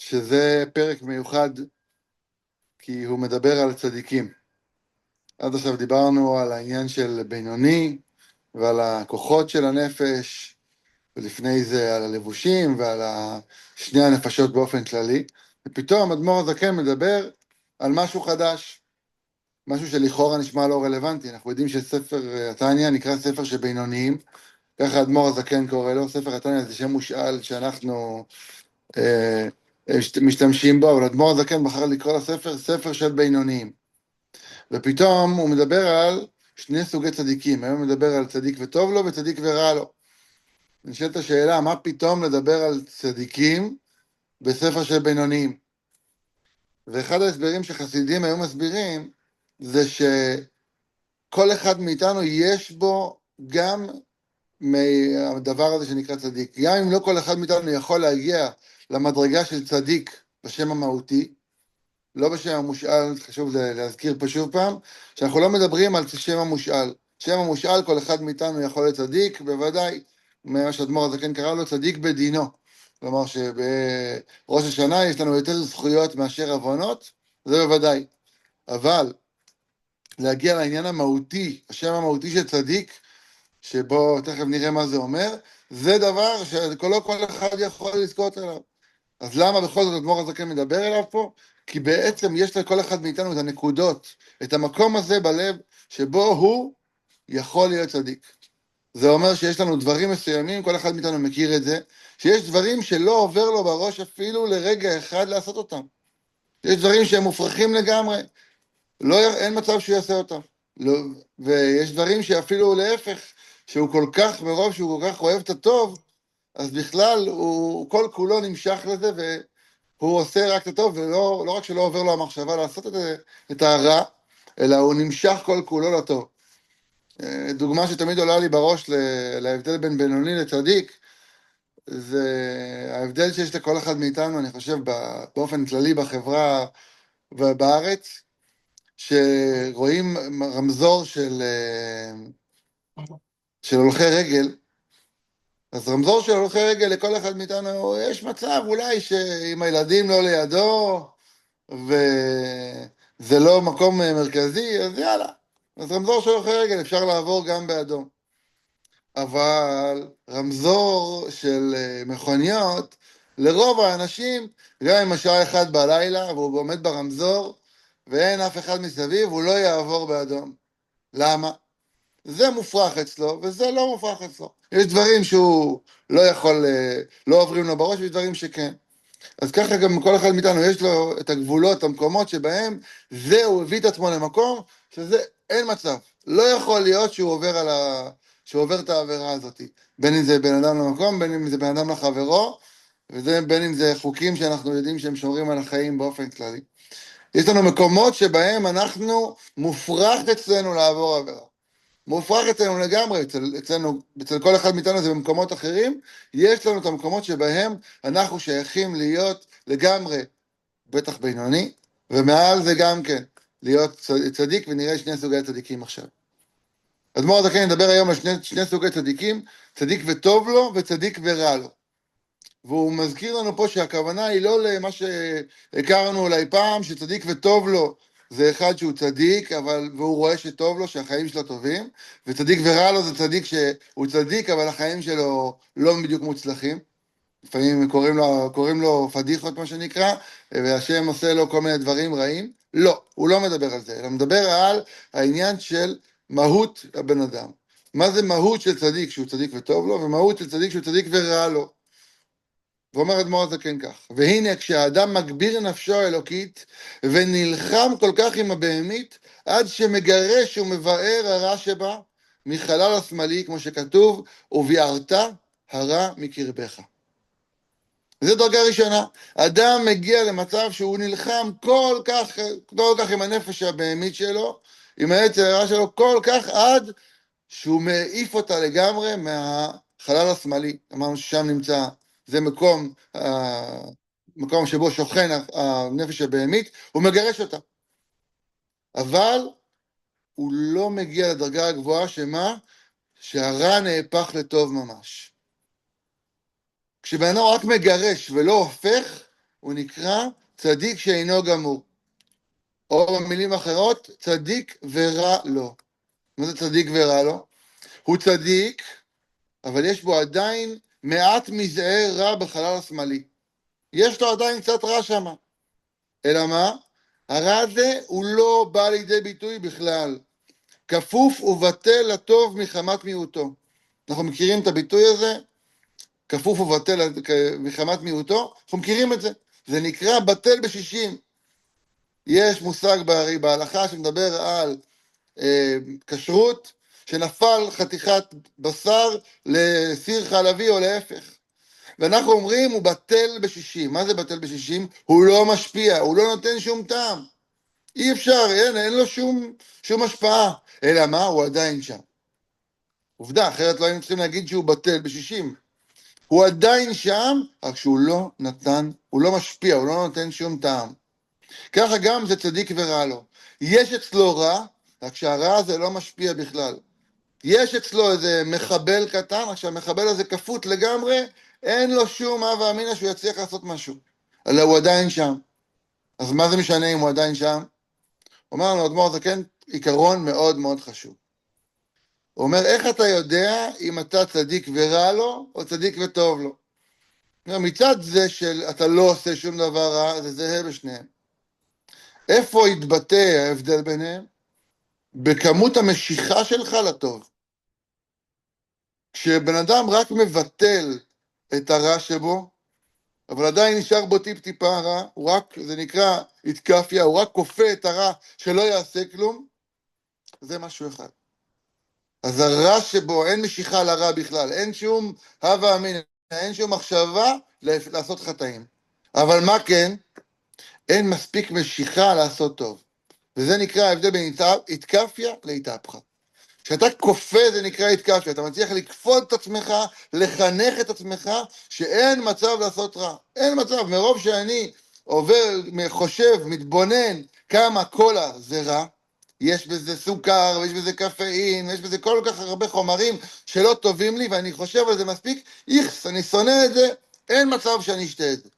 שזה פרק מיוחד, כי הוא מדבר על צדיקים. עד עכשיו דיברנו על העניין של בינוני, ועל הכוחות של הנפש, ולפני זה על הלבושים, ועל שני הנפשות באופן כללי, ופתאום אדמו"ר הזקן מדבר על משהו חדש, משהו שלכאורה נשמע לא רלוונטי. אנחנו יודעים שספר התניא נקרא ספר של בינוניים, ככה אדמו"ר הזקן קורא לו, ספר התניא זה שם מושאל שאנחנו משתמשים בו, אבל אדמו"ר הזקן בחר לקרוא לספר ספר של בינוניים. ופתאום הוא מדבר על שני סוגי צדיקים, היום הוא מדבר על צדיק וטוב לו וצדיק ורע לו. נשאלת השאלה, מה פתאום לדבר על צדיקים בספר של בינוניים? ואחד ההסברים שחסידים היום מסבירים, זה שכל אחד מאיתנו יש בו גם מהדבר הזה שנקרא צדיק. גם אם לא כל אחד מאיתנו יכול להגיע למדרגה של צדיק בשם המהותי, לא בשם המושאל, חשוב להזכיר פה שוב פעם, שאנחנו לא מדברים על שם המושאל. שם המושאל, כל אחד מאיתנו יכול להיות צדיק, בוודאי, מה שאדמו"ר הזקן קרא לו, צדיק בדינו. כלומר שבראש השנה יש לנו יותר זכויות מאשר עוונות, זה בוודאי. אבל להגיע לעניין המהותי, השם המהותי של צדיק, שבו תכף נראה מה זה אומר, זה דבר שלא כל אחד יכול לזכות אליו. אז למה בכל זאת אדמו"ר הזקן מדבר אליו פה? כי בעצם יש לכל אחד מאיתנו את הנקודות, את המקום הזה בלב, שבו הוא יכול להיות צדיק. זה אומר שיש לנו דברים מסוימים, כל אחד מאיתנו מכיר את זה, שיש דברים שלא עובר לו בראש אפילו לרגע אחד לעשות אותם. יש דברים שהם מופרכים לגמרי, אין מצב שהוא יעשה אותם. לא, ויש דברים שאפילו להפך, שהוא כל כך, מרוב שהוא כל כך אוהב את הטוב, אז בכלל הוא כל כולו נמשך לזה, והוא עושה רק את הטוב, ולא רק שלא עובר לו המחשבה לעשות את הרע, אלא הוא נמשך כל כולו לטוב. דוגמה שתמיד עולה לי בראש להבדל בין בינוני לצדיק, זה ההבדל שיש לכל אחד מאיתנו, אני חושב, באופן כללי בחברה ובארץ, שרואים רמזור של הולכי רגל, אז רמזור של הולכי רגל לכל אחד מאיתנו, יש מצב אולי שאם הילדים לא לידו, וזה לא מקום מרכזי, אז יאללה. אז רמזור של הולכי רגל אפשר לעבור גם באדום. אבל רמזור של מכוניות, לרוב האנשים, גם אם השעה 1 בלילה, והוא עומד ברמזור, ואין אף אחד מסביב, הוא לא יעבור באדום. למה? זה מופרך אצלו, וזה לא מופרך אצלו. יש דברים שהוא לא יכול, לא עוברים לו בראש, ויש דברים שכן. אז ככה גם כל אחד מאיתנו יש לו את הגבולות, המקומות שבהם הוא הביא את עצמו למקום, שזה אין מצב. לא יכול להיות שהוא עובר את העבירה הזאת. בין אם זה בן אדם למקום, בין אם זה בן אדם לחברו, בין אם זה חוקים שאנחנו יודעים שהם שומרים על החיים באופן כללי. יש לנו מקומות שבהם אנחנו מופרך אצלנו לעבור עבירה. מופרך אצלנו לגמרי, אצל כל אחד מאיתנו זה במקומות אחרים, יש לנו את המקומות שבהם אנחנו שייכים להיות לגמרי, בטח בינוני, ומעל זה גם כן, להיות צדיק, ונראה שני סוגי צדיקים עכשיו. אדמו"ר הזקן נדבר היום על שני סוגי צדיקים, צדיק וטוב לו וצדיק ורע לו. והוא מזכיר לנו פה שהכוונה היא לא למה שהכרנו אולי פעם, שצדיק וטוב לו, זה אחד שהוא צדיק, והוא רואה שטוב לו, שהחיים שלו טובים, וצדיק ורע לו זה צדיק שהוא צדיק, אבל החיים שלו לא בדיוק מוצלחים. לפעמים קוראים לו פדיחות, מה שנקרא, והשם עושה לו כל מיני דברים רעים. לא, הוא לא מדבר על זה, אלא מדבר על העניין של מהות הבן אדם. מה זה מהות של צדיק שהוא צדיק וטוב לו, ומהות של צדיק שהוא צדיק ורע לו. ואומר אדמו"ר הזקן כך, והנה כשהאדם מגביר נפשו האלוקית ונלחם כל כך עם הבהמית, עד שמגרש ומבאר הרע שבה מחלל השמאלי, כמו שכתוב, וביארת הרע מקרבך. זו דרגה ראשונה. אדם מגיע למצב שהוא נלחם כל כך עם הנפש הבהמית שלו, עם היצר הרע שלו, כל כך עד שהוא מעיף אותה לגמרי מהחלל השמאלי. אמרנו ששם נמצא, זה מקום שבו שוכן הנפש הבהמית, הוא מגרש אותה. אבל הוא לא מגיע לדרגה הגבוהה שמה? שהרע נהפך לטוב ממש. כשבן אדם רק מגרש ולא הופך, הוא נקרא צדיק שאינו גמור. או במילים אחרות, צדיק ורע לו. מה זה צדיק ורע לו? הוא צדיק, אבל יש בו עדיין מעט מזער רע בחלל השמאלי. יש לו עדיין קצת רע שם. אלא מה? הרע הזה הוא לא בא לידי ביטוי בכלל. כפוף ובטל לטוב מחמת מיעוטו. אנחנו מכירים את הביטוי הזה? כפוף ובטל מחמת מיעוטו? אנחנו מכירים את זה. זה נקרא בטל בשישים. יש מושג בהלכה שמדבר על כשרות, שנפל חתיכת בשר לסיר חלבי או להפך. ואנחנו אומרים, הוא בטל בשישים. מה זה בטל בשישים? הוא לא משפיע, הוא לא נותן שום טעם. אי אפשר, אין לו שום השפעה. אלא מה? הוא עדיין שם. עובדה, אחרת לא היינו צריכים להגיד שהוא בטל בשישים. הוא עדיין שם, רק שהוא לא נתן, הוא לא משפיע, הוא לא נותן שום טעם. ככה גם זה צדיק ורע לו. יש אצלו רע, רק שהרע הזה לא משפיע בכלל. יש אצלו איזה מחבל קטן, רק שהמחבל הזה כפות לגמרי, אין לו שום הווה אמינא שהוא יצליח לעשות משהו. אלא הוא עדיין שם. אז מה זה משנה אם הוא עדיין שם? אומר לנו אדמו"ר הזקן עיקרון מאוד מאוד חשוב. הוא אומר, איך אתה יודע אם אתה צדיק ורע לו, או צדיק וטוב לו? מצד זה שאתה לא עושה שום דבר רע, זה זהה בשניהם. איפה יתבטא ההבדל ביניהם? בכמות המשיכה שלך לטוב. כשבן אדם רק מבטל את הרע שבו, אבל עדיין נשאר בו טיפה רע, זה נקרא התקפיה, הוא רק כופה את הרע שלא יעשה כלום, זה משהו אחד. אז הרע שבו אין משיכה לרע בכלל, אין שום הווה אמינא, אין שום מחשבה לעשות חטאים. אבל מה כן? אין מספיק משיכה לעשות טוב. וזה נקרא ההבדל בין התקפיה להתהפכה. כשאתה כופה זה נקרא התקפיה, אתה מצליח לכפות את עצמך, לחנך את עצמך, שאין מצב לעשות רע. אין מצב, מרוב שאני עובר, חושב, מתבונן כמה קולה זה רע, יש בזה סוכר, ויש בזה קפאין, ויש בזה כל כך הרבה חומרים שלא טובים לי, ואני חושב על זה מספיק, איכס, אני שונא את זה, אין מצב שאני אשתה את זה.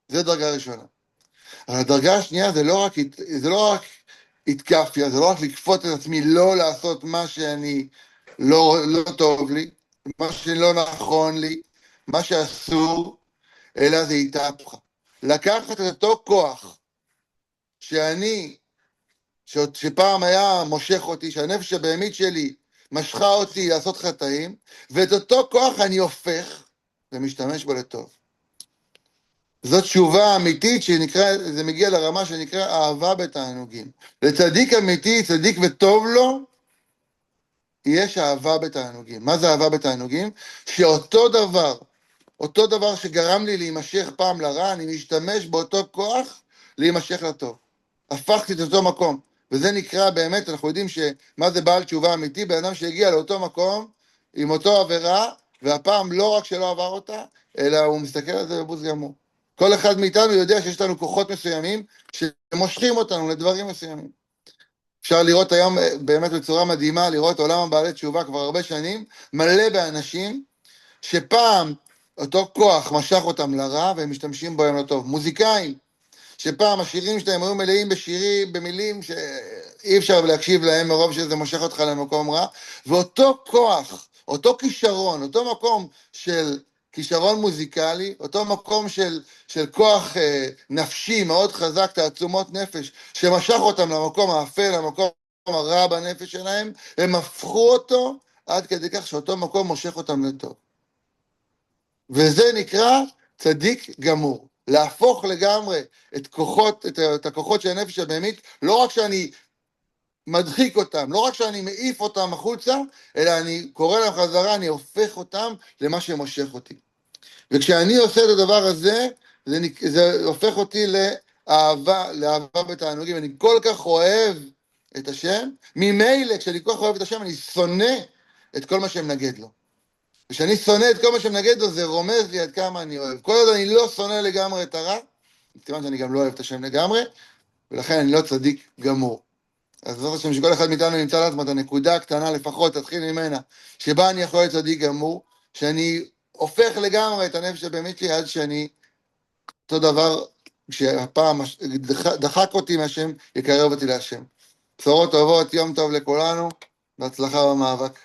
זה דרגה ראשונה. אבל הדרגה השנייה זה לא רק התקפיה, זה לא רק לכפות את עצמי לא לעשות מה שאני לא טוב לי, מה שלא נכון לי, מה שאסור, אלא זה התהפכה. לקחת את אותו כוח שפעם היה מושך אותי, שהנפש הבהמית שלי משכה אותי לעשות חטאים, ואת אותו כוח אני הופך ומשתמש בו לטוב. זאת תשובה אמיתית זה מגיע לרמה שנקרא אהבה בתענוגים. לצדיק אמיתי, צדיק וטוב לו, יש אהבה בתענוגים. מה זה אהבה בתענוגים? שאותו דבר שגרם לי להימשך פעם לרע, אני משתמש באותו כוח להימשך לטוב. הפכתי את אותו מקום. וזה נקרא באמת, אנחנו יודעים מה זה בעל תשובה אמיתי, בן אדם שהגיע לאותו מקום, עם אותו עבירה, והפעם לא רק שלא עבר אותה, אלא הוא מסתכל על זה בבוז גמור. כל אחד מאיתנו יודע שיש לנו כוחות מסוימים, שמושכים אותנו לדברים מסוימים. אפשר לראות היום באמת בצורה מדהימה, לראות עולם הבעלי תשובה כבר הרבה שנים, מלא באנשים, שפעם אותו כוח משך אותם לרע, והם משתמשים בו היום לטוב. מוזיקאים, שפעם השירים שלהם היו מלאים במילים שאי אפשר להקשיב להם מרוב שזה מושך אותך למקום רע, ואותו כוח, אותו כישרון, אותו מקום של כישרון מוזיקלי, אותו מקום של כוח נפשי מאוד חזק, תעצומות נפש, שמשך אותם למקום האפל, למקום הרע בנפש שלהם, הם הפכו אותו עד כדי כך שאותו מקום מושך אותם לטוב. וזה נקרא צדיק גמור. להפוך לגמרי את הכוחות של הנפש הבהמית, לא רק שאני מדחיק אותם, לא רק שאני מעיף אותם החוצה, אלא אני קורא להם חזרה, אני הופך אותם למה שמושך אותי. וכשאני עושה את הדבר הזה, זה הופך אותי לאהבה בתענוגים. אני כל כך אוהב את השם, ממילא כשאני כל כך אוהב את השם, אני שונא את כל מה שמנגד לו. וכשאני שונא את כל מה שמנגד לו, זה רומז לי עד כמה אני אוהב. כל עוד אני לא שונא לגמרי את הרע, כיוון שאני גם לא אוהב את השם לגמרי, ולכן אני לא צדיק גמור. אז זאת השם שכל אחד מאיתנו נמצא לעצמו את הנקודה הקטנה לפחות, תתחיל ממנה, שבה אני יכול להיות צדיק גמור, שאני הופך לגמרי את הנפש הבהמית שלי עד שאני אותו דבר, שהפעם דחק אותי מהשם, יקרב אותי להשם. בשורות טובות, יום טוב לכולנו, בהצלחה במאבק.